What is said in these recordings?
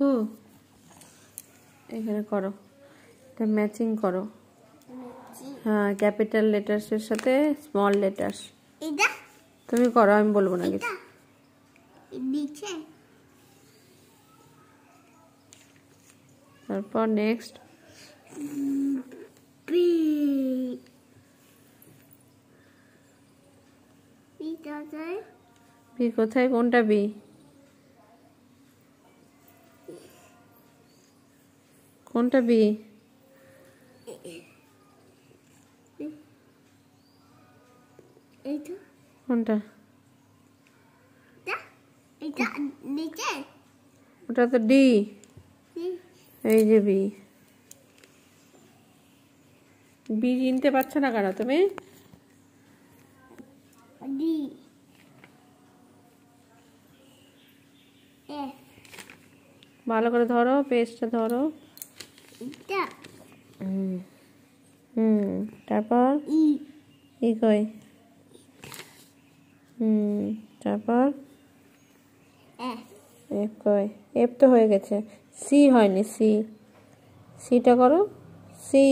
ও এখানে করো, এটা ম্যাচিং করো। হ্যাঁ, ক্যাপিটাল লেটার্সের সাথে স্মল লেটার্স। এটা তুমি করো, আমি বলবো না কিছু। নিচে তারপর নেক্সট বি বি কোথায়? কোনটা বি? কোনটা বি? এইটা কোনটা? এটা নিচে, ওটা তো ডি। এই যে বি। বি চিনতে পারছো না কেন তুমি? ডি এ ভালো করে ধরো, পেজটা ধরো। এটা তারপর ই ই কই? তারপর এফ এফ কই? এফ তো হয়ে গেছে, সি হয়নি। সি, সিটা করো। সি,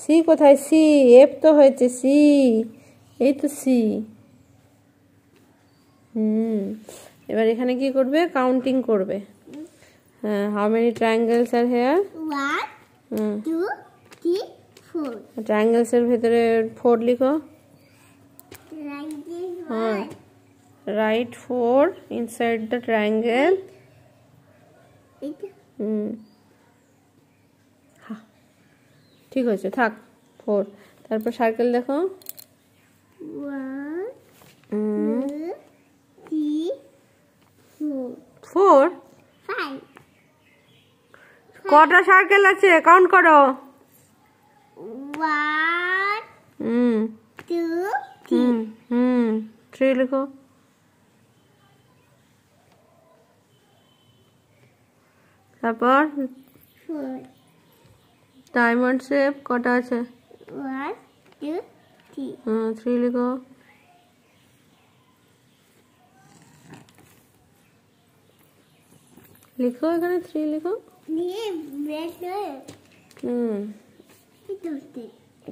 সি কোথায়? সি, এফ তো হয়েছে, সি। এই তো সি। এবার এখানে কি করবে? কাউন্টিং করবে। হ্যাঁ, how many triangles are here? 1 2 3 4 triangles এর ভেতরে 4 লিখো। হ্যাঁ রাইট 4 ইনসাইড দ্য ট্রায়াঙ্গেল। এটা ঠিক হয়েছে, থাক 4। তারপর সার্কেল দেখো। 1 2 3 4 4 5 কটা সার্কেল আছে? কাউন্ট করো। 1 2 3 3 লিখো। তারপর 4 ডায়মন্ড শেপ কটা আছে? 1 2 3 3 লিখো। লিখো, এখানে 3 লিখো। নিয়ে ব্রেড নয়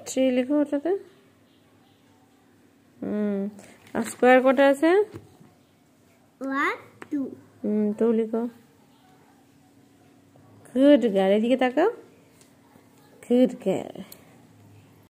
3 লিখো ওটাতে। আর স্কোয়ার কটা আছে? 1 2 2 লিখো। গুড গার্ল, এদিকে তাকাও। Good girl.